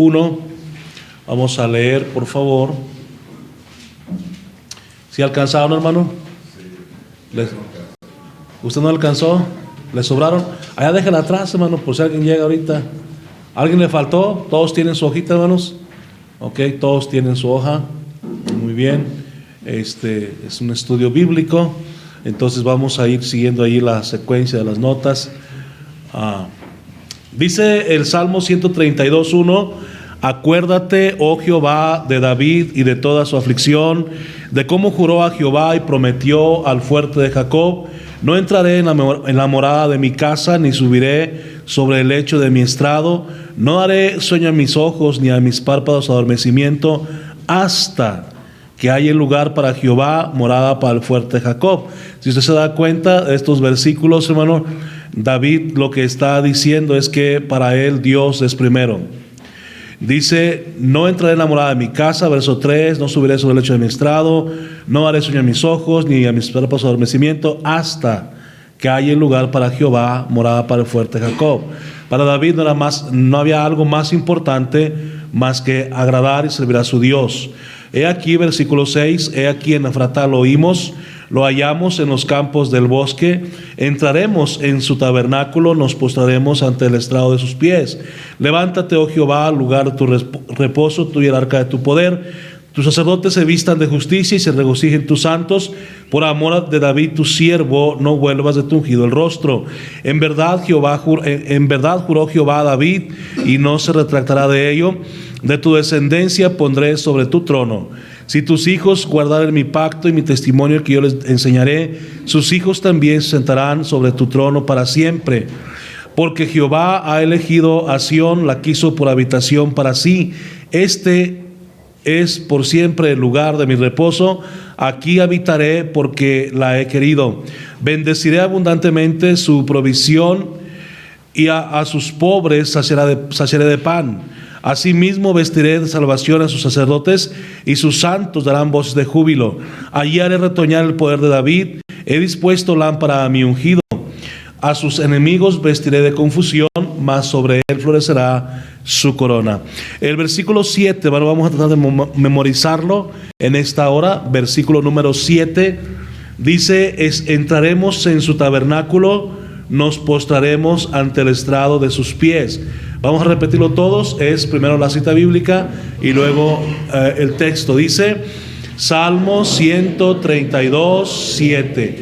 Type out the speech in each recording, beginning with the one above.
1. Vamos a leer, por favor. ¿Sí alcanzaron, hermano? ¿Usted no alcanzó? ¿Le sobraron? Allá déjenla atrás, hermano, por si alguien llega ahorita. ¿Alguien le faltó? ¿Todos tienen su hojita, hermanos? Ok, todos tienen su hoja. Muy bien. Este es un estudio bíblico. Entonces vamos a ir siguiendo ahí la secuencia de las notas. Dice el Salmo 132:1: acuérdate, oh Jehová, de David y de toda su aflicción, de cómo juró a Jehová y prometió al fuerte de Jacob: no entraré en la morada de mi casa, ni subiré sobre el lecho de mi estrado, no daré sueño a mis ojos, ni a mis párpados adormecimiento, hasta que haya lugar para Jehová, morada para el fuerte de Jacob. Si usted se da cuenta de estos versículos, hermano, David lo que está diciendo es que para él Dios es primero. Dice: no entraré en la morada de mi casa, verso 3, no subiré sobre el lecho de mi estrado, no haré sueño a mis ojos, ni a mis párpados adormecimiento, hasta que haya lugar para Jehová, morada para el fuerte Jacob. Para David no había algo más importante más que agradar y servir a su Dios. He aquí, versículo 6, he aquí en Efrata lo oímos, lo hallamos en los campos del bosque, entraremos en su tabernáculo, nos postraremos ante el estrado de sus pies. Levántate, oh Jehová, al lugar de tu reposo, tú y el arca de tu poder. Tus sacerdotes se vistan de justicia y se regocijen tus santos. Por amor de David tu siervo, no vuelvas de tu ungido el rostro. En verdad juró Jehová a David, y no se retractará de ello: de tu descendencia pondré sobre tu trono. Si tus hijos guardaren mi pacto y mi testimonio que yo les enseñaré, sus hijos también se sentarán sobre tu trono para siempre. Porque Jehová ha elegido a Sión, la quiso por habitación para sí. Este es por siempre el lugar de mi reposo. Aquí habitaré porque la he querido. Bendeciré abundantemente su provisión, y a sus pobres saciaré de pan. Asimismo vestiré de salvación a sus sacerdotes, y sus santos darán voces de júbilo. Allí haré retoñar el poder de David. He dispuesto lámpara a mi ungido. A sus enemigos vestiré de confusión, mas sobre él florecerá su corona. El versículo 7, bueno, vamos a tratar de memorizarlo en esta hora. Versículo número 7 dice: entraremos en su tabernáculo, nos postraremos ante el estrado de sus pies. Vamos a repetirlo todos. Es primero la cita bíblica y luego el texto. Dice Salmo 132:7: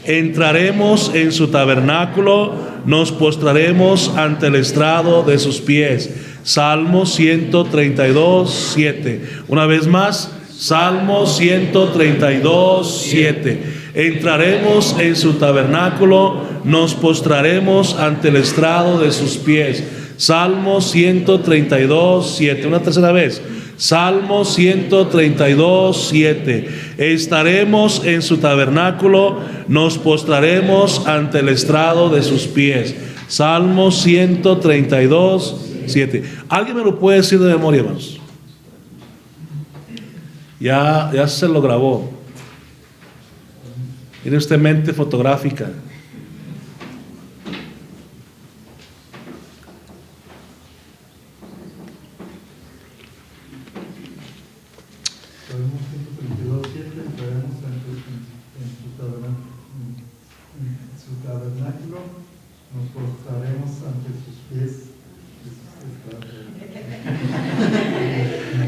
entraremos en su tabernáculo, nos postraremos ante el estrado de sus pies. Salmo 132:7. Una vez más, Salmo 132:7. Entraremos en su tabernáculo, nos postraremos ante el estrado de sus pies. Salmo 132:7. Una tercera vez. Salmo 132:7. Estaremos en su tabernáculo, nos postraremos ante el estrado de sus pies. Salmo 132:7. ¿Alguien me lo puede decir de memoria, hermanos? Ya se lo grabó. Tiene usted mente fotográfica.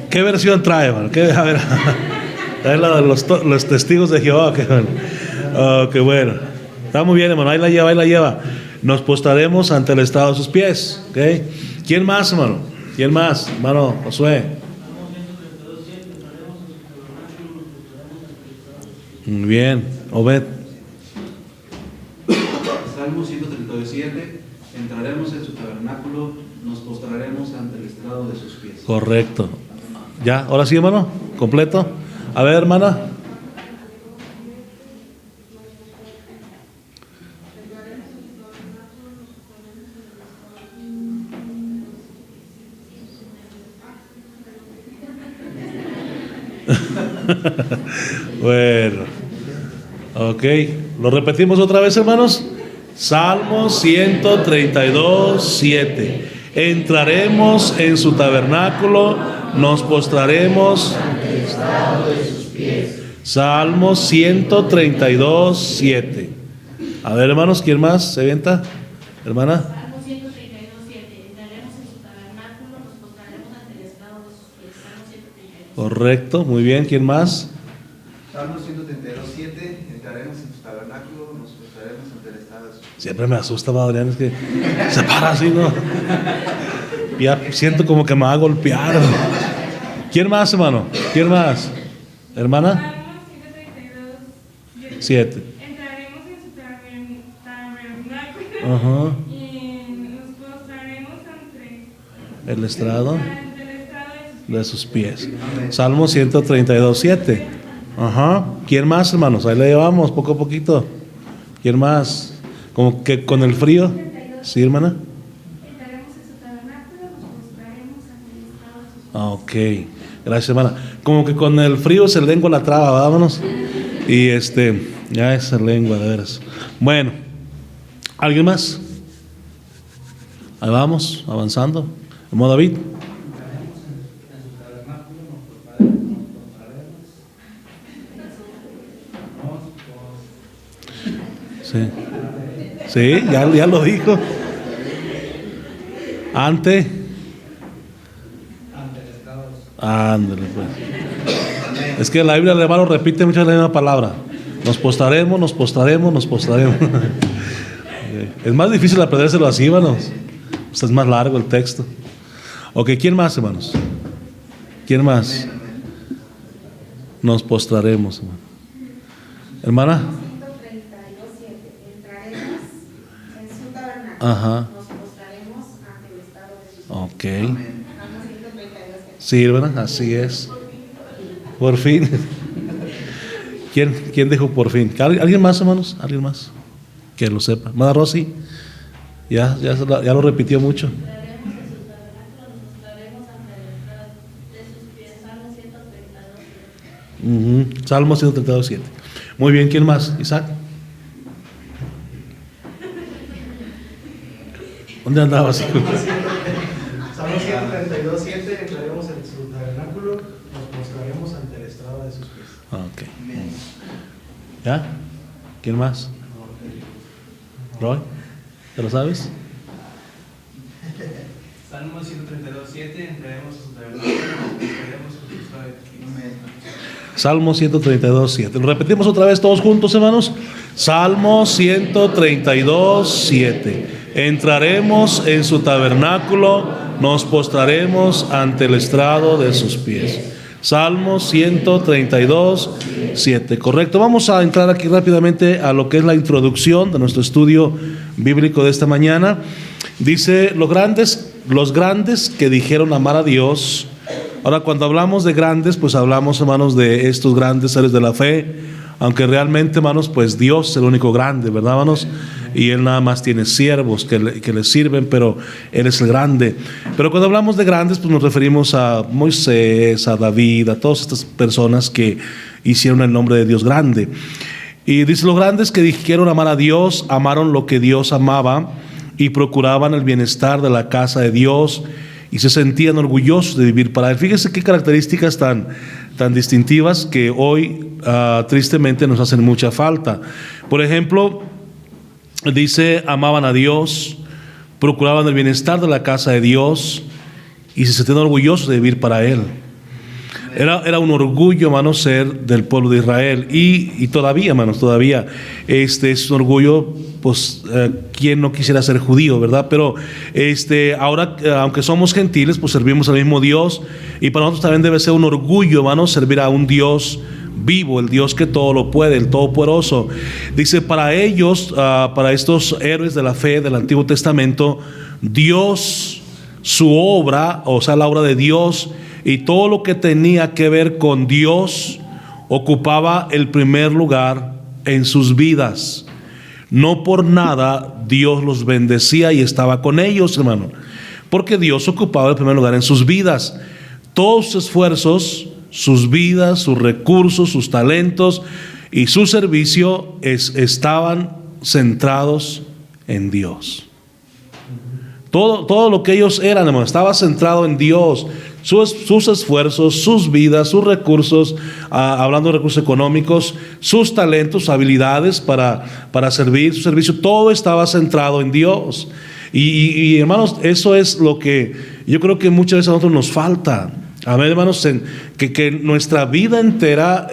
¿Qué versión trae, hermano? A ver, trae la de los testigos de Jehová. Qué bueno. Está muy bien, hermano. Ahí la lleva. Nos postraremos ante el estrado de sus pies. ¿Okay? ¿Quién más, hermano? ¿Quién más? Hermano Josué. Muy bien. Obed. Salmo 137. Entraremos en su tabernáculo, nos postraremos ante el estrado de sus pies. Correcto. ¿Ya? ¿Ahora sí, hermano? ¿Completo? A ver, hermana. Bueno. Ok. ¿Lo repetimos otra vez, hermanos? Salmo 132:7. entraremos en su tabernáculo, nos postraremos. Salmo 132, 7. A ver, hermanos, ¿quién más se avienta? Hermana. Salmo 132, 7. Entraremos en su tabernáculo, nos postraremos ante el estrado de sus pies. Salmo 132. Correcto, muy bien. ¿Quién más? Salmo 132, 7. Entraremos en su tabernáculo, nos postraremos ante el estrado de sus pies. Siempre me asusta, Adrián, es que se para así, ¿no? Ya siento como que me va a golpear. ¿Quién más, hermano? ¿Quién más? ¿Hermana? Salmo 132, 7. entraremos en su tabernáculo Ajá. y nos postraremos ante El estrado el estrado de sus pies. Salmo 132, 7. Ajá. ¿Quién más, hermanos? Ahí le llevamos poco a poquito. ¿Quién más? Como que con el frío. Sí, hermana. entraremos en su tabernáculo, nos postraremos ante el estrado de sus pies. Ok. Gracias, hermana. Como que con el frío se le lengua la traba, vámonos. Y ya esa lengua, de veras. Bueno, ¿alguien más? Ahí vamos, avanzando. ¿Cómo David? Sí. Sí, ya lo dijo. Ándale, pues. Es que la Biblia, hermano, repite muchas la misma palabra. Nos postraremos, nos postraremos, nos postraremos. Es más difícil aprendérselo así, hermanos. Pues es más largo el texto. Ok, ¿quién más, hermanos? ¿Quién más? Nos postraremos, hermano. Hermana. 132, 7. Entraremos en su tabernáculo, Ajá. nos postraremos ante el estrado de sus pies. Ok. Salmo 132, 7. Sí, ¿verdad? Así es. Por fin. ¿Quién dijo por fin? ¿Alguien más, hermanos? ¿Alguien más? Que lo sepa. Hermana Rosy, ya lo repitió mucho. Entraremos en su tabernáculo, nos postraremos ante el estrado de sus pies. Salmo 132, 7. Salmo 132, 7. Muy bien, ¿quién más? Isaac. ¿Dónde andabas? Salmo 132, 7. Entraremos en su tabernáculo, nos postraremos ante el estrado de sus pies. Ok. ¿Ya? ¿Quién más? Roy, ¿te lo sabes? Salmo 132, 7. Entraremos en su tabernáculo, nos postraremos ante el estrado de sus pies. Salmo 132, 7. Lo repetimos otra vez todos juntos, hermanos. Salmo 132, 7. Entraremos en su tabernáculo, nos postraremos ante el estrado de sus pies. Salmo 132, 7. Correcto. Vamos a entrar aquí rápidamente a lo que es la introducción de nuestro estudio bíblico de esta mañana. Dice, los grandes que dijeron amar a Dios. Ahora, cuando hablamos de grandes, pues hablamos, hermanos, de estos grandes seres de la fe, aunque realmente, hermanos, pues Dios es el único grande, ¿verdad, hermanos? Y Él nada más tiene siervos que le sirven, pero Él es el grande. Pero cuando hablamos de grandes, pues nos referimos a Moisés, a David, a todas estas personas que hicieron el nombre de Dios grande. Y dice, los grandes que dijeron amar a Dios, amaron lo que Dios amaba y procuraban el bienestar de la casa de Dios y se sentían orgullosos de vivir para Él. Fíjense qué características tan distintivas que hoy tristemente nos hacen mucha falta. Por ejemplo, dice, amaban a Dios, procuraban el bienestar de la casa de Dios y se sentían orgullosos de vivir para Él. Era un orgullo, hermanos, ser del pueblo de Israel. Y todavía, hermanos, todavía es un orgullo, pues, quien no quisiera ser judío, ¿verdad? Pero ahora, aunque somos gentiles, pues servimos al mismo Dios. Y para nosotros también debe ser un orgullo, hermanos, servir a un Dios vivo, el Dios que todo lo puede, el Todopoderoso. Dice, para ellos, para estos héroes de la fe del Antiguo Testamento, Dios, su obra, o sea, la obra de Dios y todo lo que tenía que ver con Dios, ocupaba el primer lugar en sus vidas. No por nada Dios los bendecía y estaba con ellos, hermano, porque Dios ocupaba el primer lugar en sus vidas. Todos sus esfuerzos, sus vidas, sus recursos, sus talentos y su servicio estaban centrados en Dios. Todo lo que ellos eran, hermano, estaba centrado en Dios. Sus esfuerzos, sus vidas, sus recursos, hablando de recursos económicos, sus talentos, sus habilidades para servir, su servicio, todo estaba centrado en Dios. Y hermanos, eso es lo que yo creo que muchas veces a nosotros nos falta. Amén, hermanos, que nuestra vida entera,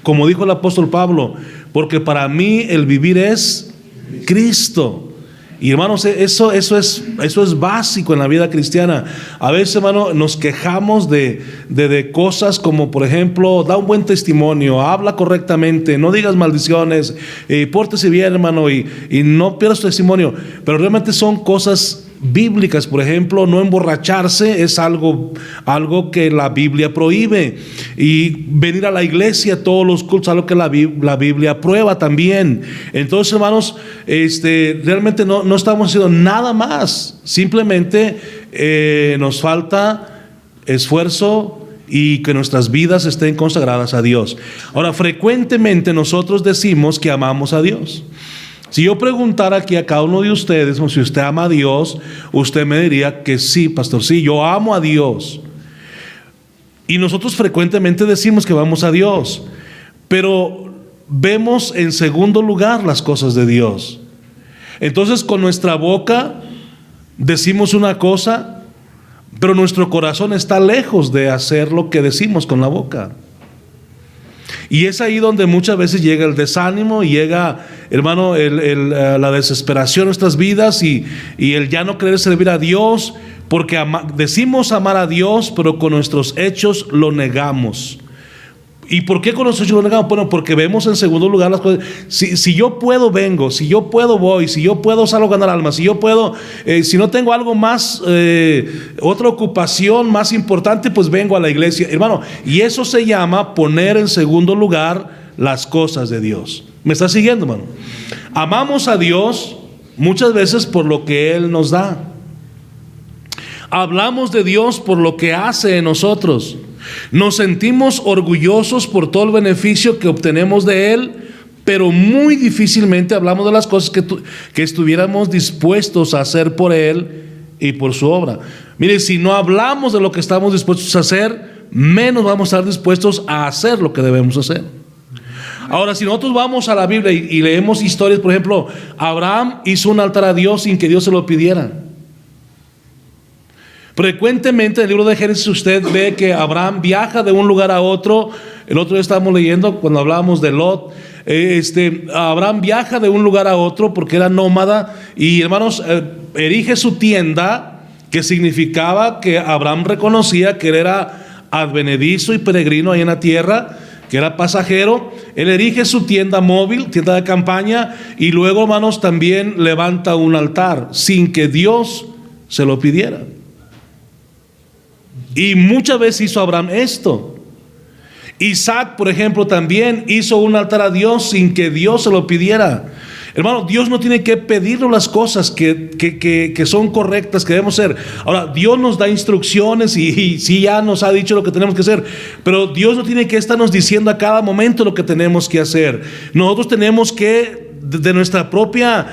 como dijo el apóstol Pablo, porque para mí el vivir es Cristo. Y hermanos, eso es básico en la vida cristiana. A veces, hermano, nos quejamos de cosas como, por ejemplo, da un buen testimonio, habla correctamente, no digas maldiciones, pórtese bien, hermano, y no pierdas tu testimonio. Pero realmente son cosas bíblicas. Por ejemplo, no emborracharse es algo que la Biblia prohíbe, y venir a la iglesia todos los cultos, algo que la Biblia aprueba también. Entonces, hermanos, realmente no estamos haciendo nada más, simplemente nos falta esfuerzo y que nuestras vidas estén consagradas a Dios. Ahora, frecuentemente nosotros decimos que amamos a Dios. Si yo preguntara aquí a cada uno de ustedes si usted ama a Dios, usted me diría que sí, pastor, sí, yo amo a Dios. Y nosotros frecuentemente decimos que amamos a Dios, pero vemos en segundo lugar las cosas de Dios. Entonces, con nuestra boca decimos una cosa, pero nuestro corazón está lejos de hacer lo que decimos con la boca. Y es ahí donde muchas veces llega el desánimo y llega, hermano, la desesperación en nuestras vidas, y el ya no querer servir a Dios, porque decimos amar a Dios, pero con nuestros hechos lo negamos. ¿Y por qué con nuestros hechos lo negamos? Bueno, porque vemos en segundo lugar las cosas. Si yo puedo, vengo. Si yo puedo, voy. Si yo puedo, salgo a ganar almas. Si yo puedo, si no tengo algo más, otra ocupación más importante, pues vengo a la iglesia, hermano. Y eso se llama poner en segundo lugar las cosas de Dios. ¿Me está siguiendo, hermano? Amamos a Dios muchas veces por lo que Él nos da. Hablamos de Dios por lo que hace en nosotros. Nos sentimos orgullosos por todo el beneficio que obtenemos de Él, pero muy difícilmente hablamos de las cosas que estuviéramos dispuestos a hacer por Él y por su obra. Mire, si no hablamos de lo que estamos dispuestos a hacer, menos vamos a estar dispuestos a hacer lo que debemos hacer. Ahora, si nosotros vamos a la Biblia y leemos historias, por ejemplo, Abraham hizo un altar a Dios sin que Dios se lo pidiera. Frecuentemente en el libro de Génesis usted ve que Abraham viaja de un lugar a otro. El otro día estábamos leyendo cuando hablábamos de Lot. Abraham viaja de un lugar a otro porque era nómada, y hermanos, erige su tienda, que significaba que Abraham reconocía que él era advenedizo y peregrino ahí en la tierra, que era pasajero. Él erige su tienda móvil, tienda de campaña, y luego, hermanos, también levanta un altar sin que Dios se lo pidiera. Y muchas veces hizo Abraham esto. Isaac, por ejemplo, también hizo un altar a Dios sin que Dios se lo pidiera. Hermano, Dios no tiene que pedirnos las cosas que son correctas, que debemos hacer. Ahora, Dios nos da instrucciones y sí, ya nos ha dicho lo que tenemos que hacer, pero Dios no tiene que estarnos diciendo a cada momento lo que tenemos que hacer. Nosotros tenemos que, de nuestra propia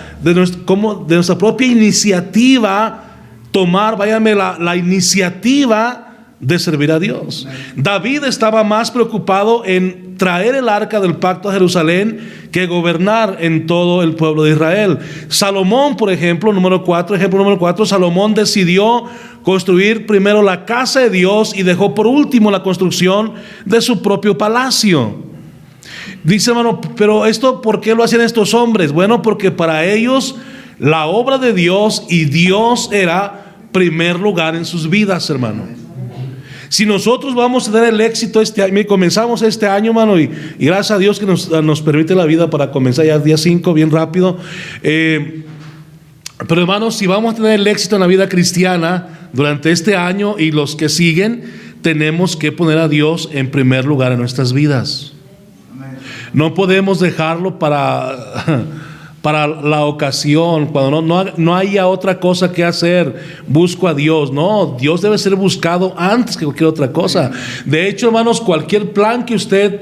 iniciativa, tomar, la iniciativa de servir a Dios. David estaba más preocupado en traer el arca del pacto a Jerusalén que gobernar en todo el pueblo de Israel. Salomón, por ejemplo, ejemplo número 4, Salomón decidió construir primero la casa de Dios y dejó por último la construcción de su propio palacio. Dice, hermano, pero esto, ¿por qué lo hacían estos hombres? Bueno, porque para ellos la obra de Dios y Dios era primer lugar en sus vidas, hermano. Si nosotros vamos a tener el éxito este año, comenzamos este año, hermano, y gracias a Dios que nos permite la vida para comenzar ya el día 5, bien rápido. Pero, hermanos, si vamos a tener el éxito en la vida cristiana durante este año y los que siguen, tenemos que poner a Dios en primer lugar en nuestras vidas. No podemos dejarlo para para la ocasión, cuando no haya otra cosa que hacer, busco a Dios. No, Dios debe ser buscado antes que cualquier otra cosa. De hecho, hermanos, cualquier plan que usted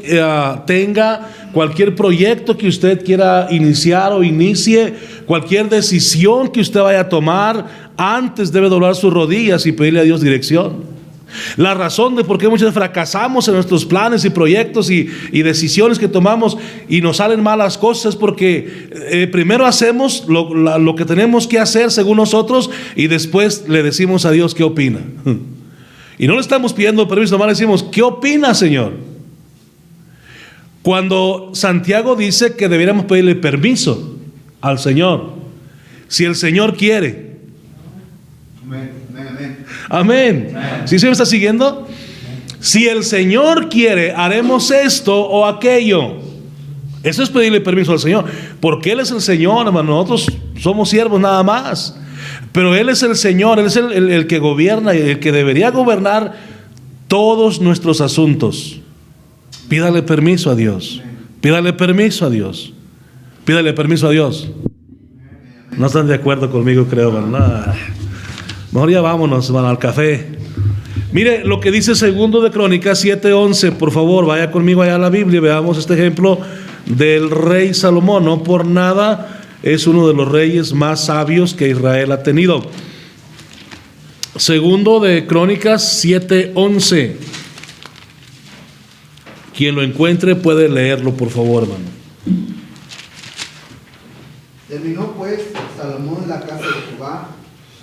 tenga, cualquier proyecto que usted quiera iniciar o inicie, cualquier decisión que usted vaya a tomar, antes debe doblar sus rodillas y pedirle a Dios dirección. La razón de por qué muchas veces fracasamos en nuestros planes y proyectos y decisiones que tomamos y nos salen malas cosas es porque primero hacemos lo que tenemos que hacer según nosotros y después le decimos a Dios qué opina. Y no le estamos pidiendo permiso, nomás le decimos, ¿qué opina, Señor? Cuando Santiago dice que deberíamos pedirle permiso al Señor, si el Señor quiere. Amén. ¿Sí se me está siguiendo? Si el Señor quiere, haremos esto o aquello. Eso es pedirle permiso al Señor, porque Él es el Señor, hermano. Nosotros somos siervos nada más, pero Él es el Señor. Él es el que gobierna y el que debería gobernar todos nuestros asuntos. Pídale permiso a Dios. Pídale permiso a Dios. Pídale permiso a Dios. No están de acuerdo conmigo, creo, ¿verdad? Mejor ya vámonos, hermano, al café. Mire lo que dice segundo de Crónicas 7:11. Por favor, vaya conmigo allá a la Biblia. Veamos este ejemplo del rey Salomón. No por nada es uno de los reyes más sabios que Israel ha tenido. Segundo de Crónicas 7:11. Quien lo encuentre puede leerlo, por favor, hermano. Terminó pues Salomón la casa de Jehová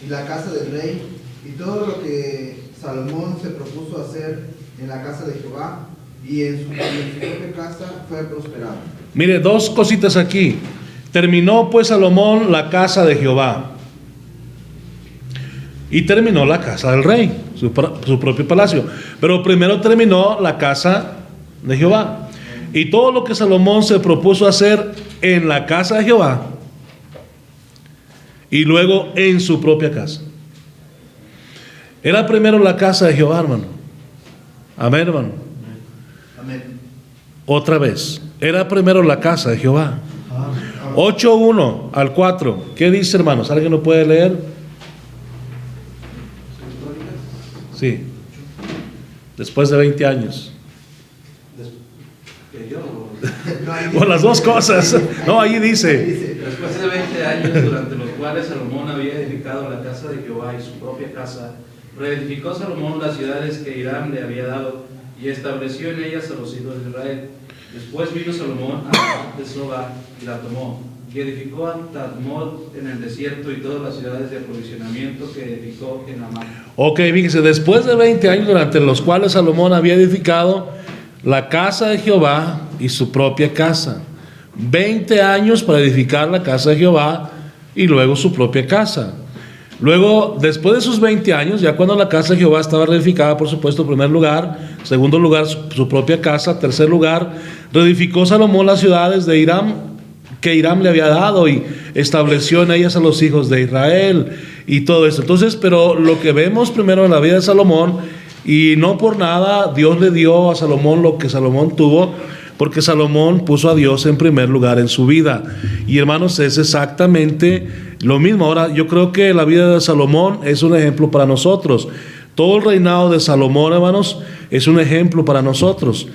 y la casa del rey, y todo lo que Salomón se propuso hacer en la casa de Jehová y en su propia casa fue prosperado. Mire, dos cositas aquí. Terminó pues Salomón la casa de Jehová y terminó la casa del rey, su propio palacio. Pero primero terminó la casa de Jehová. Y todo lo que Salomón se propuso hacer en la casa de Jehová y luego en su propia casa. Era primero la casa de Jehová, hermano. Amén, hermano. Amén. Otra vez. Era primero la casa de Jehová. 8:1 al 4. ¿Qué dice, hermanos? ¿Alguien lo puede leer? Sí. Después de 20 años. O las dos cosas. No, ahí dice. Después de 20 años, durante los cuales Salomón había edificado la casa de Jehová y su propia casa, reedificó Salomón las ciudades que Hiram le había dado y estableció en ellas a los hijos de Israel. Después vino Salomón a de Soba y la tomó, y edificó a Tadmor en el desierto y todas las ciudades de aprovisionamiento que edificó en la mar. Ok, fíjese, después de 20 años durante los cuales Salomón había edificado la casa de Jehová y su propia casa. 20 años para edificar la casa de Jehová y luego su propia casa. Luego, después de esos 20 años, ya cuando la casa de Jehová estaba reedificada, por supuesto, en primer lugar, segundo lugar, su propia casa, tercer lugar, reedificó Salomón las ciudades de Hiram, que Hiram le había dado, y estableció en ellas a los hijos de Israel y todo eso. Entonces, pero lo que vemos primero en la vida de Salomón, y no por nada Dios le dio a Salomón lo que Salomón tuvo, porque Salomón puso a Dios en primer lugar en su vida. Y hermanos, es exactamente lo mismo. Ahora, yo creo que la vida de Salomón es un ejemplo para nosotros. Todo el reinado de Salomón, hermanos, es un ejemplo para nosotros,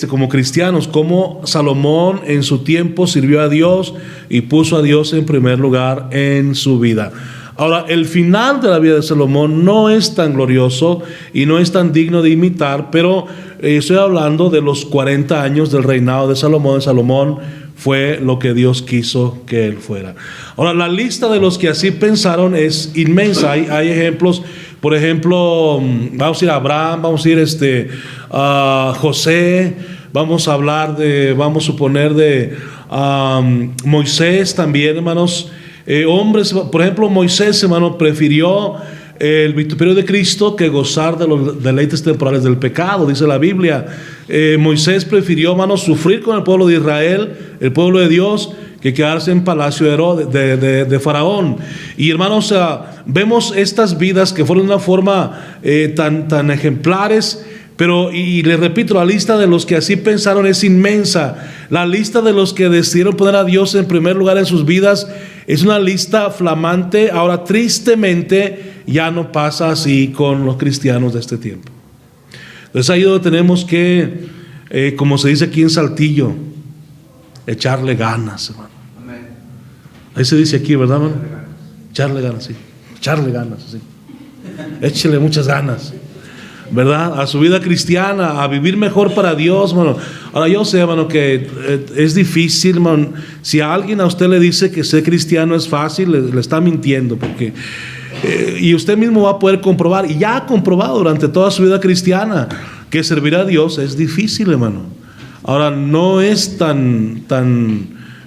como cristianos, cómo Salomón en su tiempo sirvió a Dios y puso a Dios en primer lugar en su vida. Ahora, el final de la vida de Salomón no es tan glorioso y no es tan digno de imitar, pero estoy hablando de los 40 años del reinado de Salomón. Salomón fue lo que Dios quiso que él fuera. Ahora, la lista de los que así pensaron es inmensa. Hay ejemplos, por ejemplo, vamos a ir a Abraham, vamos a ir a José, vamos a hablar vamos a suponer de Moisés también, hermanos. Hombres, por ejemplo, Moisés, hermano, prefirió el vituperio de Cristo que gozar de los deleites temporales del pecado, dice la Biblia. Moisés prefirió, hermano, sufrir con el pueblo de Israel, el pueblo de Dios, que quedarse en palacio de Faraón. Y hermanos, vemos estas vidas que fueron de una forma tan ejemplares, Pero, y les repito, la lista de los que así pensaron es inmensa. La lista de los que decidieron poner a Dios en primer lugar en sus vidas es una lista flamante. Ahora, tristemente, ya no pasa así con los cristianos de este tiempo. Entonces ahí donde tenemos que, como se dice aquí en Saltillo, echarle ganas, hermano. Amén. Ahí se dice aquí, ¿verdad, hermano? Echarle ganas, sí. Echarle ganas, sí. Échele muchas ganas, ¿verdad? A su vida cristiana, a vivir mejor para Dios, hermano. Ahora yo sé, hermano, que es difícil, hermano. Si a alguien a usted le dice que ser cristiano es fácil, le está mintiendo, porque y usted mismo va a poder comprobar, y ya ha comprobado durante toda su vida cristiana, que servir a Dios es difícil, hermano. Ahora no es tan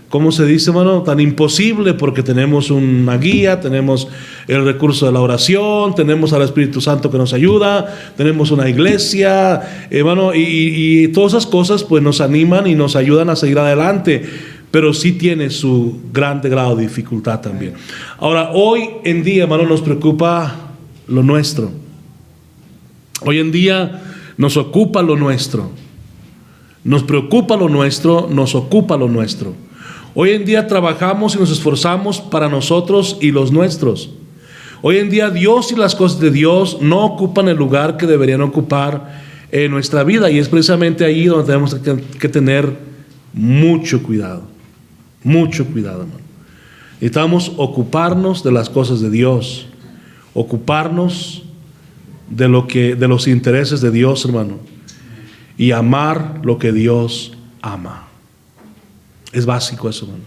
¿cómo se dice, hermano? Tan imposible, porque tenemos una guía, tenemos el recurso de la oración, tenemos al Espíritu Santo que nos ayuda, tenemos una iglesia, hermano, y todas esas cosas pues nos animan y nos ayudan a seguir adelante, pero sí tiene su grande grado de dificultad también. Ahora, hoy en día, hermano, nos preocupa lo nuestro. Hoy en día nos ocupa lo nuestro. Nos preocupa lo nuestro, nos ocupa lo nuestro. Hoy en día trabajamos y nos esforzamos para nosotros y los nuestros. Hoy en día Dios y las cosas de Dios no ocupan el lugar que deberían ocupar en nuestra vida, y es precisamente ahí donde tenemos que tener mucho cuidado, hermano. Necesitamos ocuparnos de las cosas de Dios, ocuparnos de los intereses de Dios, hermano, y amar lo que Dios ama. Es básico eso, hermano.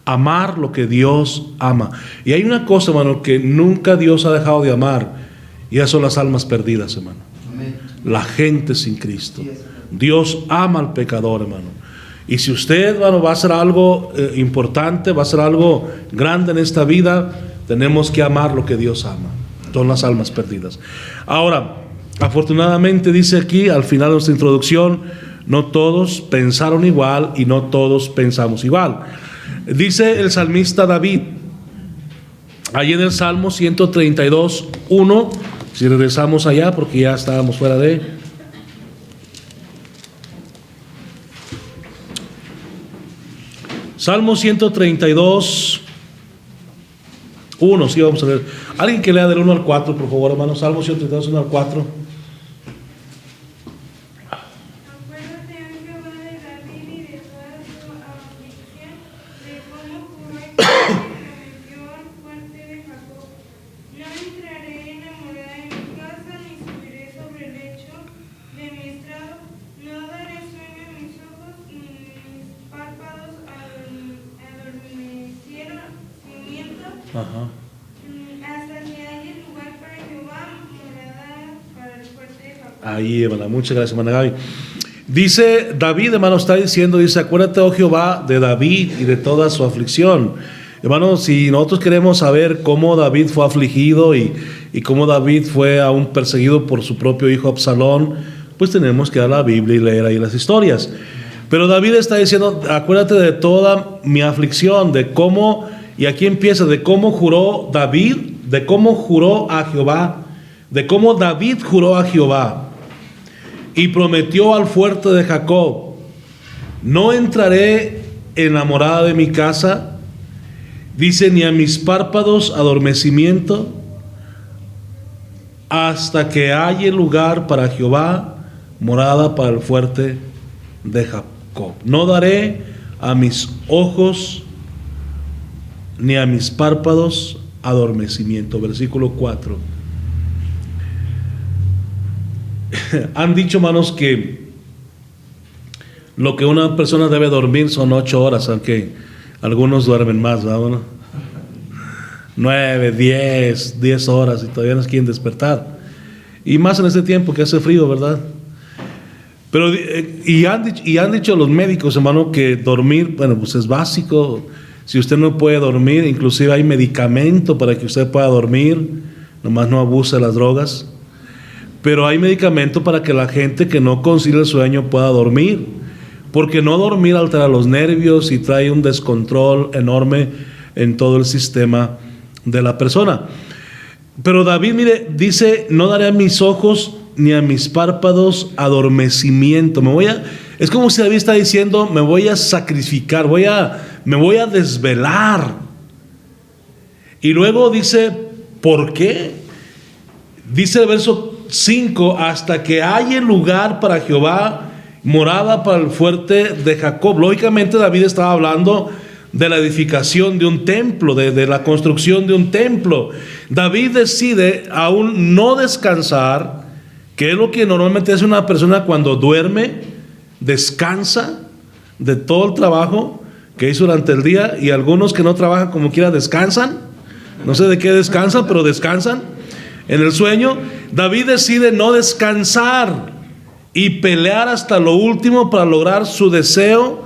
Amar lo que Dios ama. Y hay una cosa, hermano, que nunca Dios ha dejado de amar, y esas son las almas perdidas, hermano. Amén. La gente sin Cristo. Dios ama al pecador, hermano. Y si usted, hermano, va a hacer algo importante, va a hacer algo grande en esta vida, tenemos que amar lo que Dios ama. Son las almas perdidas. Ahora, afortunadamente dice aquí al final de nuestra introducción, no todos pensaron igual y no todos pensamos igual. Dice el salmista David, ahí en el Salmo 132:1, si regresamos allá porque ya estábamos fuera de... Salmo 132:1, sí, vamos a ver. Alguien que lea del 1 al 4, por favor, hermano. Salmo 132, 1 al 4. Ajá. Hasta que haya lugar para Jehová, morada para el fuerte de Jacob. Ahí, hermana, muchas gracias, hermana Gaby. Dice David, hermano, está diciendo, dice, acuérdate, oh Jehová, de David y de toda su aflicción. Hermano, si nosotros queremos saber cómo David fue afligido y cómo David fue aún perseguido por su propio hijo Absalón, pues tenemos que dar la Biblia y leer ahí las historias. Pero David está diciendo, acuérdate de toda mi aflicción, de cómo... Y aquí empieza de cómo juró David, de cómo juró a Jehová, de cómo David juró a Jehová y prometió al fuerte de Jacob, no entraré en la morada de mi casa, dice, ni a mis párpados adormecimiento, hasta que haya lugar para Jehová, morada para el fuerte de Jacob. No daré a mis ojos ni a mis párpados adormecimiento. Versículo 4. Han dicho, hermanos, que lo que una persona debe dormir son 8 horas, aunque algunos duermen más, ¿verdad? 9, 10 horas y todavía nos quieren despertar. Y más en este tiempo que hace frío, ¿verdad? Pero, y han dicho los médicos, hermano, que dormir, bueno, pues es básico. Si usted no puede dormir, inclusive hay medicamento para que usted pueda dormir, nomás no abuse de las drogas. Pero hay medicamento para que la gente que no consigue el sueño pueda dormir, porque no dormir altera los nervios y trae un descontrol enorme en todo el sistema de la persona. Pero David, mire, dice, no daré a mis ojos ni a mis párpados adormecimiento. Es como si David está diciendo, me voy a sacrificar, me voy a desvelar. Y luego dice, ¿por qué? Dice el verso 5, hasta que haya lugar para Jehová, morada para el fuerte de Jacob. Lógicamente David estaba hablando de la edificación de un templo, de la construcción de un templo. David decide aún no descansar, que es lo que normalmente hace una persona cuando duerme, descansa de todo el trabajo que hizo durante el día, y algunos que no trabajan como quiera descansan, no sé de qué descansan, pero descansan en el sueño. David decide no descansar y pelear hasta lo último para lograr su deseo.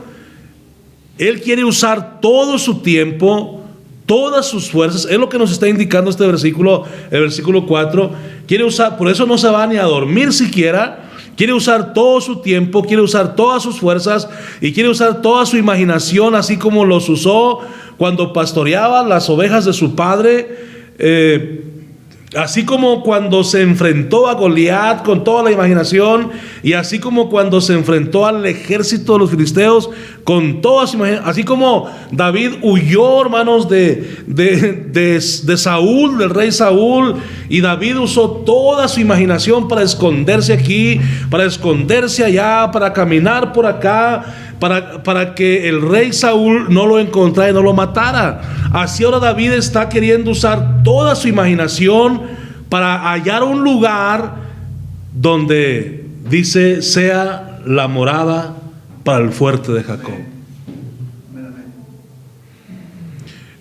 Él quiere usar todo su tiempo, todas sus fuerzas. Es lo que nos está indicando este versículo, el versículo 4. Quiere usar, por eso no se va ni a dormir siquiera. Quiere usar todo su tiempo, quiere usar todas sus fuerzas y quiere usar toda su imaginación, así como los usó cuando pastoreaba las ovejas de su padre. Así como cuando se enfrentó a Goliat con toda la imaginación, y así como cuando se enfrentó al ejército de los filisteos con toda su imaginación, así como David huyó, hermanos, de Saúl, del rey Saúl, y David usó toda su imaginación para esconderse aquí, para esconderse allá, para caminar por acá, para que el rey Saúl no lo encontrara y no lo matara. Así ahora David está queriendo usar toda su imaginación para hallar un lugar donde dice sea la morada para el fuerte de Jacob.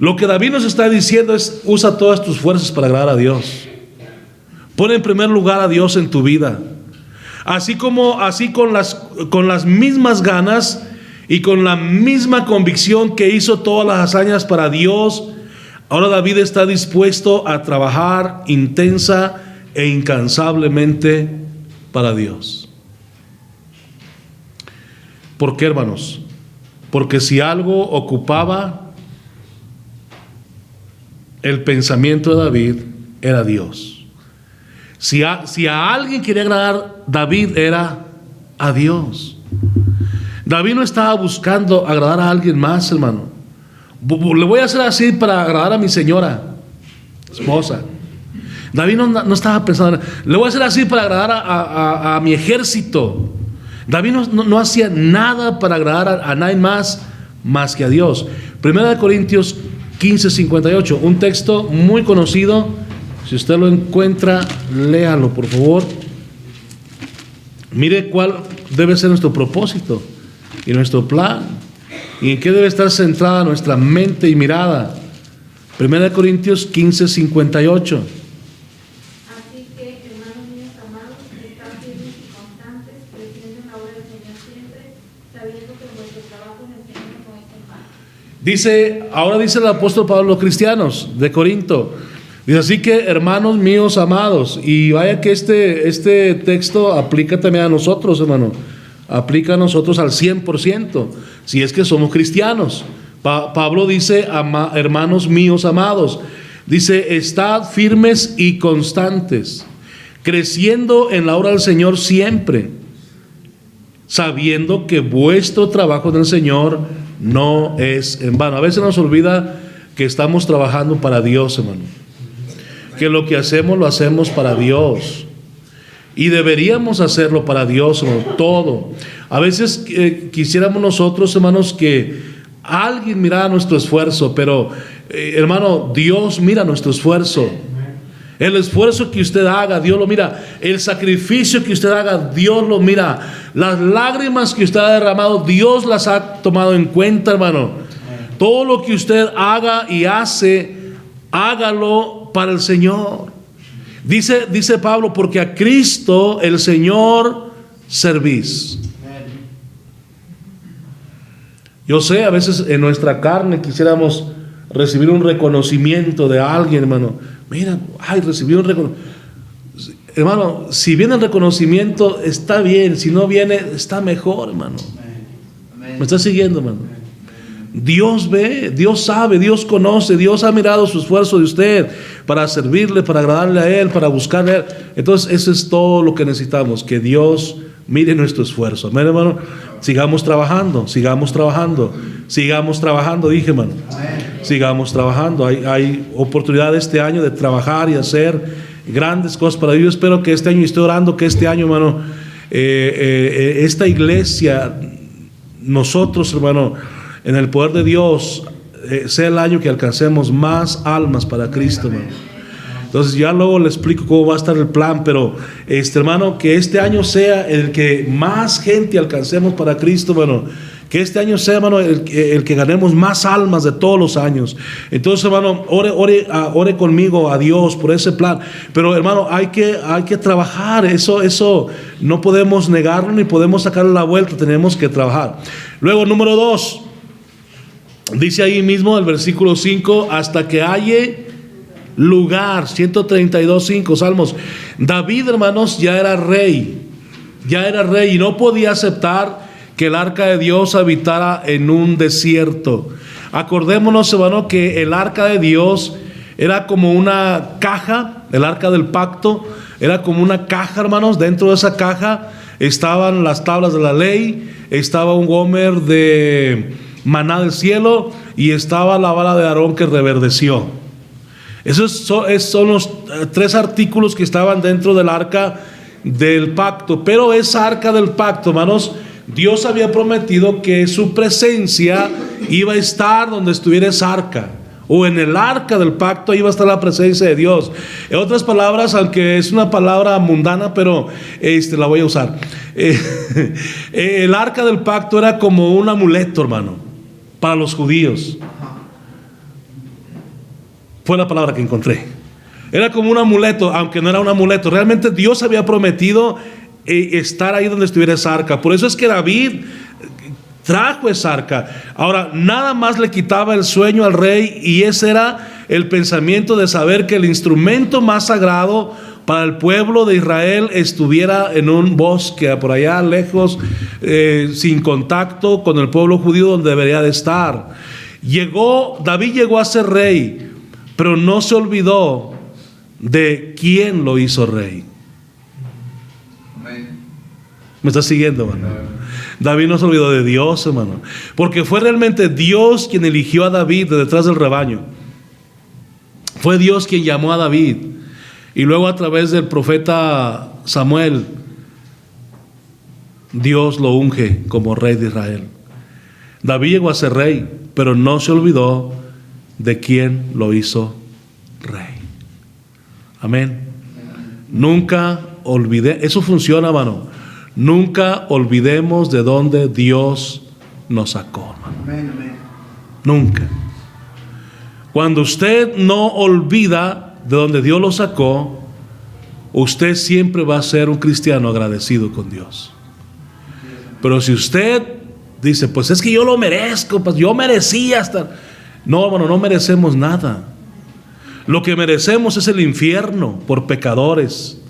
Lo que David nos está diciendo es: usa todas tus fuerzas para agradar a Dios. Pon en primer lugar a Dios en tu vida. Así con las mismas ganas y con la misma convicción que hizo todas las hazañas para Dios, ahora David está dispuesto a trabajar intensa e incansablemente para Dios. ¿Por qué, hermanos? Porque si algo ocupaba el pensamiento de David, era Dios. Si a alguien quería agradar, David era a Dios. David no estaba buscando agradar a alguien más, hermano. Le voy a hacer así para agradar a mi señora, esposa. David no estaba pensando, le voy a hacer así para agradar a mi ejército. David no hacía nada para agradar a nadie más que a Dios. 1 Corintios 15:58, un texto muy conocido. Si usted lo encuentra, léalo, por favor. Mire cuál debe ser nuestro propósito y nuestro plan, y en qué debe estar centrada nuestra mente y mirada. 1 Corintios 15:58. Así que, hermanos míos amados, estad firmes y constantes, creciendo en la obra del Señor siempre, sabiendo que vuestro trabajo en el Señor no es en vano. Ahora dice el apóstol Pablo a los cristianos de Corinto. Dice: así que, hermanos míos amados, y vaya que este texto aplica también a nosotros, hermano. Aplica a nosotros al 100%, si es que somos cristianos. Pablo dice: hermanos míos amados, dice: estad firmes y constantes, creciendo en la obra del Señor siempre, sabiendo que vuestro trabajo en el Señor no es en vano. A veces nos olvida que estamos trabajando para Dios, hermano, que lo que hacemos lo hacemos para Dios, y deberíamos hacerlo para Dios, hermano, todo. A veces quisiéramos nosotros, hermanos, que alguien mirara nuestro esfuerzo, pero hermano, Dios mira nuestro esfuerzo. El esfuerzo que usted haga, Dios lo mira. El sacrificio que usted haga, Dios lo mira. Las lágrimas que usted ha derramado, Dios las ha tomado en cuenta, hermano. Todo lo que usted haga y hace, hágalo para el Señor. Dice Pablo: porque a Cristo el Señor servís. Yo sé, a veces en nuestra carne quisiéramos recibir un reconocimiento de alguien, hermano. Mira, recibí un reconocimiento. Hermano, si viene el reconocimiento, está bien. Si no viene, está mejor, hermano. ¿Me está siguiendo, hermano? Dios ve, Dios sabe, Dios conoce, Dios ha mirado su esfuerzo de usted para servirle, para agradarle a Él, para buscarle a Él. Entonces eso es todo lo que necesitamos, que Dios mire nuestro esfuerzo. Amén, hermano. Sigamos trabajando, dije, hermano. Sigamos trabajando. Hay oportunidad este año de trabajar y hacer grandes cosas para Dios. Yo espero que este año, estoy orando que este año, hermano, esta iglesia, nosotros, hermano, en el poder de Dios, sea el año que alcancemos más almas para Cristo, hermano. Entonces ya luego le explico cómo va a estar el plan, pero hermano, que este año sea el que más gente alcancemos para Cristo, hermano. Que este año sea, hermano, el que ganemos más almas de todos los años. Entonces, hermano, ore conmigo a Dios por ese plan. Pero, hermano, hay que trabajar. Eso no podemos negarlo ni podemos sacarle la vuelta. Tenemos que trabajar. Luego, número 2. Dice ahí mismo el versículo 5, hasta que halle lugar, 132:5, Salmos. David, hermanos, ya era rey y no podía aceptar que el arca de Dios habitara en un desierto. Acordémonos, hermano, que el arca de Dios era como una caja, el arca del pacto era como una caja, hermanos. Dentro de esa caja estaban las tablas de la ley, estaba un gomer de maná del cielo y estaba la vara de Aarón que reverdeció. Esos son los 3 artículos que estaban dentro del arca del pacto. Pero esa arca del pacto, hermanos, Dios había prometido que su presencia iba a estar donde estuviera esa arca, o en el arca del pacto iba a estar la presencia de Dios. En otras palabras, aunque es una palabra mundana, pero la voy a usar. El arca del pacto era como un amuleto, hermano, para los judíos. Fue la palabra que encontré. Era como un amuleto, aunque no era un amuleto. Realmente Dios había prometido estar ahí donde estuviera esa arca. Por eso es que David trajo esa arca. Ahora, nada más le quitaba el sueño al rey, y ese era el pensamiento de saber que el instrumento más sagrado para el pueblo de Israel estuviera en un bosque por allá lejos, sin contacto con el pueblo judío, donde debería de estar. David llegó a ser rey, pero no se olvidó de quién lo hizo rey. ¿Me estás siguiendo, hermano? David no se olvidó de Dios, hermano, porque fue realmente Dios quien eligió a David de detrás del rebaño. Fue Dios quien llamó a David, y luego a través del profeta Samuel, Dios lo unge como rey de Israel. David llegó a ser rey, pero no se olvidó de quién lo hizo rey. Amén. Nunca olvidé, eso funciona, hermano. Nunca olvidemos de dónde Dios nos sacó, hermano. Amén, amén. Nunca. Cuando usted no olvida de dónde Dios lo sacó, usted siempre va a ser un cristiano agradecido con Dios. Pero si usted dice, pues es que yo lo merezco, pues yo merecía estar. No, hermano, no merecemos nada. Lo que merecemos es el infierno por pecadores.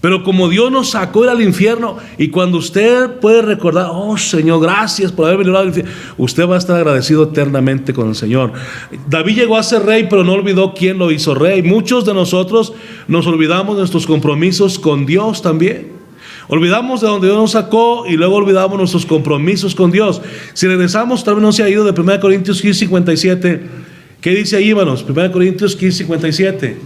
Pero como Dios nos sacó del infierno, y cuando usted puede recordar, oh Señor, gracias por haberme librado del infierno, usted va a estar agradecido eternamente con el Señor. David llegó a ser rey, pero no olvidó quién lo hizo rey. Muchos de nosotros nos olvidamos de nuestros compromisos con Dios también. Olvidamos de donde Dios nos sacó y luego olvidamos nuestros compromisos con Dios. Si regresamos, tal vez no se ha ido de 1 Corintios 15:57. ¿Qué dice ahí, hermanos? 1 Corintios 15:57.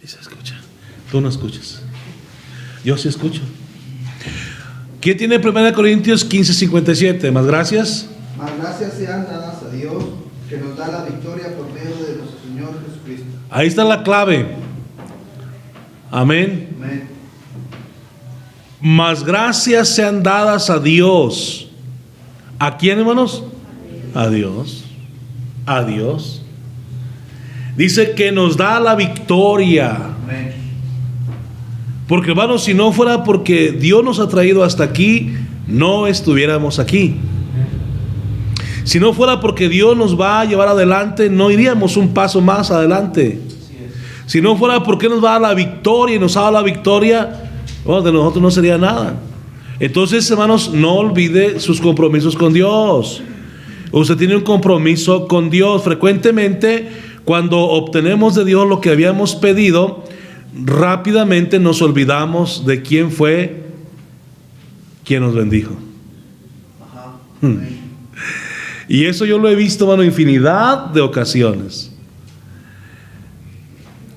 Dice, escucha. Tú no escuchas. Yo sí escucho. ¿Quién tiene 1 Corintios 15:57? Más gracias. Más gracias sean dadas a Dios, que nos da la victoria por medio de nuestro Señor Jesucristo. Ahí está la clave. Amén. Amén. Más gracias sean dadas a Dios. ¿A quién, hermanos? A Dios. A Dios. Dice que nos da la victoria. Amén. Porque, hermanos, si no fuera porque Dios nos ha traído hasta aquí, no estuviéramos aquí. Si no fuera porque Dios nos va a llevar adelante, no iríamos un paso más adelante. Si no fuera porque nos va a dar la victoria y nos ha dado la victoria, bueno, de nosotros no sería nada. Entonces, hermanos, no olvide sus compromisos con Dios. Usted tiene un compromiso con Dios. Frecuentemente, cuando obtenemos de Dios lo que habíamos pedido, rápidamente nos olvidamos de quién fue quien nos bendijo. Ajá. Y eso yo lo he visto, hermano, infinidad de ocasiones.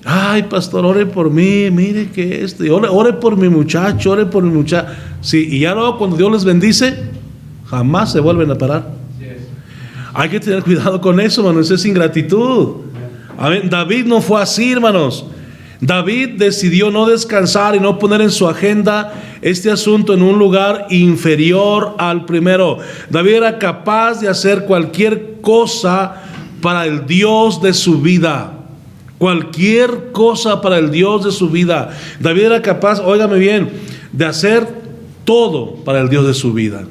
Ay, pastor, ore por mí, mire que esto, y ore por mi muchacho, ore por mi muchacho. Sí, y ya luego cuando Dios les bendice, jamás se vuelven a parar. Hay que tener cuidado con eso, hermanos, eso es ingratitud. Amén. David no fue así, hermanos. David decidió no descansar y no poner en su agenda este asunto en un lugar inferior al primero. David era capaz de hacer cualquier cosa para el Dios de su vida. Cualquier cosa para el Dios de su vida. David era capaz, óigame bien, de hacer todo para el Dios de su vida.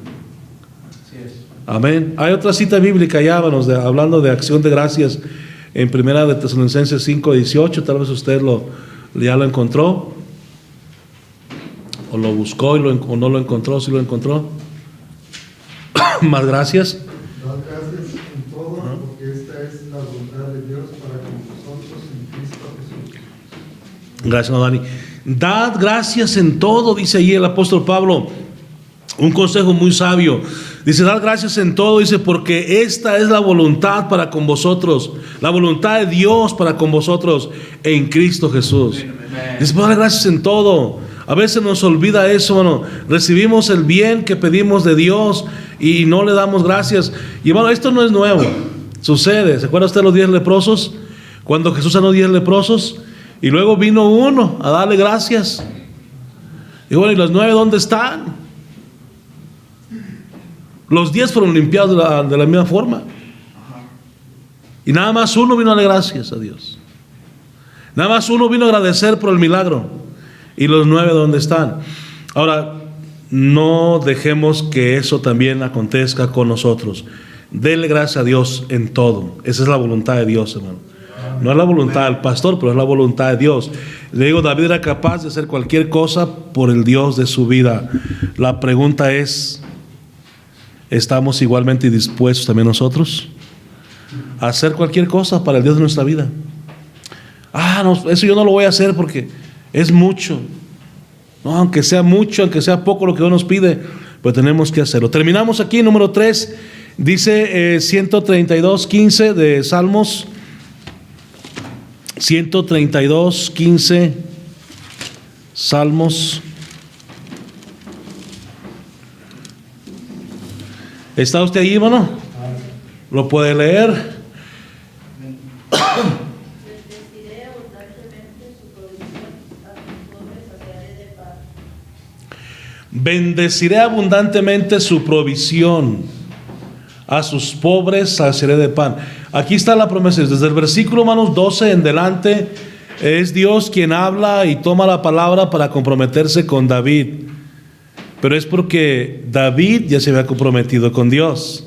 Amén. Hay otra cita bíblica ya, hermanos, hablando de acción de gracias en Primera de Tesalonicenses 5:18. Tal vez usted ya lo encontró, o lo buscó o no lo encontró. Si lo encontró, más gracias. Dad gracias en todo, porque esta es la voluntad de Dios para con vosotros en Cristo Jesús. Gracias, Dani. Dad gracias en todo, dice allí el apóstol Pablo. Un consejo muy sabio. Dice, dad gracias en todo, dice, porque esta es la voluntad para con vosotros, la voluntad de Dios para con vosotros en Cristo Jesús. Dice, dad gracias en todo. A veces nos olvida eso, hermano. Recibimos el bien que pedimos de Dios y no le damos gracias. Y hermano, esto no es nuevo. Sucede. ¿Se acuerda usted de los 10 leprosos? Cuando Jesús sanó 10 leprosos y luego vino uno a darle gracias. Y bueno, ¿y los 9 dónde están? Los 10 fueron limpiados de la misma forma. Y nada más uno vino a darle gracias a Dios. Nada más uno vino a agradecer por el milagro. Y los 9 ¿dónde están? Ahora, no dejemos que eso también acontezca con nosotros. Dele gracias a Dios en todo. Esa es la voluntad de Dios, hermano. No es la voluntad del pastor, pero es la voluntad de Dios. Le digo, David era capaz de hacer cualquier cosa por el Dios de su vida. La pregunta es, ¿estamos igualmente dispuestos también nosotros a hacer cualquier cosa para el Dios de nuestra vida? No, eso yo no lo voy a hacer porque es mucho. No, aunque sea mucho, aunque sea poco lo que Dios nos pide, pues tenemos que hacerlo. Terminamos aquí, número 3. Dice 132:15 de Salmos. 132:15 Salmos. ¿Está usted ahí, hermano? ¿Lo puede leer? Bendeciré abundantemente su provisión, a sus pobres saciaré de pan. Bendeciré abundantemente su provisión, a sus pobres saciaré de pan. Aquí está la promesa. Desde el versículo, hermanos, 12 en delante, es Dios quien habla y toma la palabra para comprometerse con David. Pero es porque David ya se había comprometido con Dios.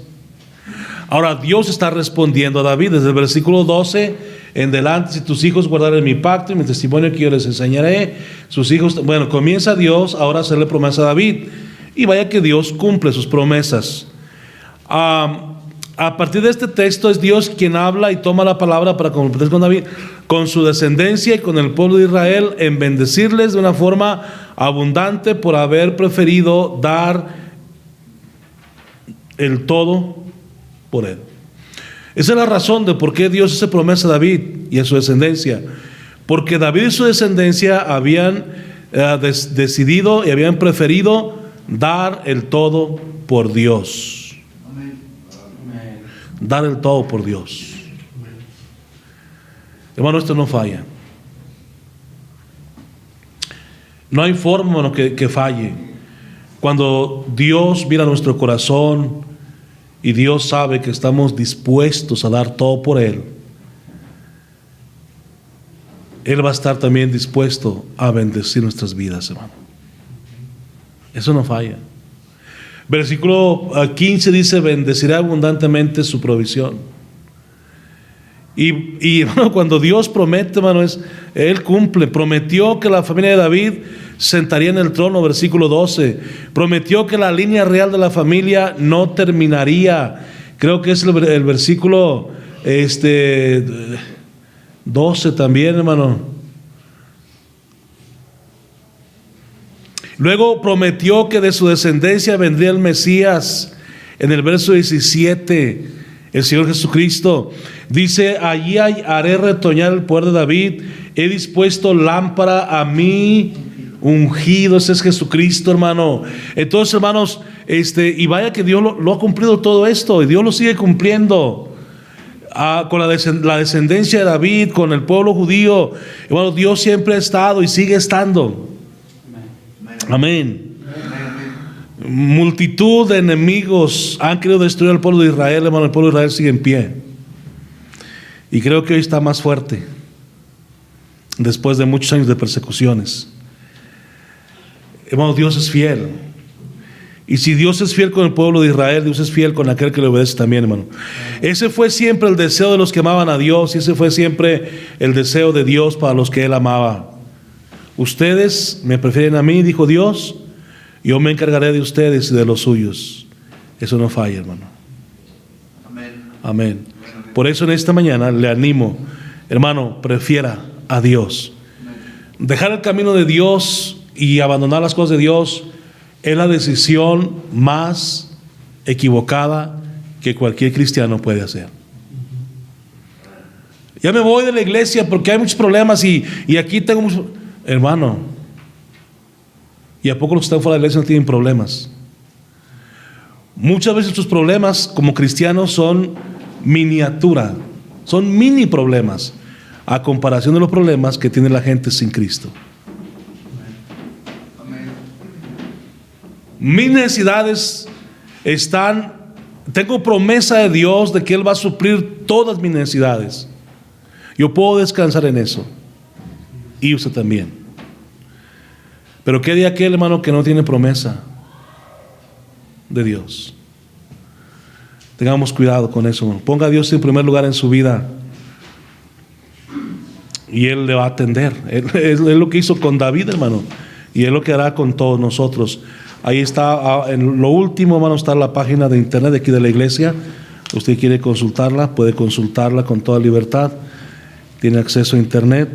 Ahora Dios está respondiendo a David desde el versículo 12 en delante. Si tus hijos guardaren mi pacto y mi testimonio que yo les enseñaré, sus hijos, bueno, comienza Dios ahora a hacerle promesa a David. Y vaya que Dios cumple sus promesas. A partir de este texto es Dios quien habla y toma la palabra para comprometerse con David, con su descendencia y con el pueblo de Israel, en bendecirles de una forma abundante por haber preferido dar el todo por él. Esa es la razón de por qué Dios hace promesa a David y a su descendencia. Porque David y su descendencia habían decidido y habían preferido dar el todo por Dios. Dar el todo por Dios. Hermano, esto no falla. No hay forma, hermano, que falle. Cuando Dios mira nuestro corazón y Dios sabe que estamos dispuestos a dar todo por Él, Él va a estar también dispuesto a bendecir nuestras vidas, hermano. Eso no falla. Versículo 15 dice, bendeciré abundantemente su provisión. Y hermano, cuando Dios promete, hermano, Él cumple. Prometió que la familia de David sentaría en el trono, versículo 12. Prometió que la línea real de la familia no terminaría. Creo que es el versículo 12 también, hermano. Luego prometió que de su descendencia vendría el Mesías. En el verso 17, el Señor Jesucristo dice: allí haré retoñar el poder de David, he dispuesto lámpara a mí ungido. Ese es Jesucristo, hermano. Entonces, hermanos, y vaya que Dios lo ha cumplido todo esto, y Dios lo sigue cumpliendo. Con la descendencia de David, con el pueblo judío, hermano, Dios siempre ha estado y sigue estando. Amén. Multitud de enemigos han querido destruir al pueblo de Israel, hermano. El pueblo de Israel sigue en pie, y creo que hoy está más fuerte después de muchos años de persecuciones. Hermano, Dios es fiel, y si Dios es fiel con el pueblo de Israel, Dios es fiel con aquel que le obedece también, hermano. Ese fue siempre el deseo de los que amaban a Dios, y ese fue siempre el deseo de Dios para los que Él amaba. Ustedes me prefieren a mí, dijo Dios, yo me encargaré de ustedes y de los suyos. Eso no falla, hermano. Amén. Por eso en esta mañana le animo, hermano, prefiera a Dios. Dejar el camino de Dios y abandonar las cosas de Dios es la decisión más equivocada que cualquier cristiano puede hacer. Ya me voy de la iglesia porque hay muchos problemas y aquí tengo muchos... Hermano, ¿y a poco los que están fuera de la iglesia no tienen problemas? Muchas veces tus problemas como cristianos son miniatura, son mini problemas a comparación de los problemas que tiene la gente sin Cristo. Mis necesidades tengo promesa de Dios de que Él va a suplir todas mis necesidades. Yo puedo descansar en eso, y usted también. Pero ¿qué de aquel, hermano, que no tiene promesa de Dios? Tengamos cuidado con eso, hermano. Ponga a Dios en primer lugar en su vida, y Él le va a atender. Es lo que hizo con David, hermano, y es lo que hará con todos nosotros. Ahí está, en lo último, hermano, está la página de internet de aquí de la iglesia. Usted quiere consultarla, puede consultarla con toda libertad. Tiene acceso a internet.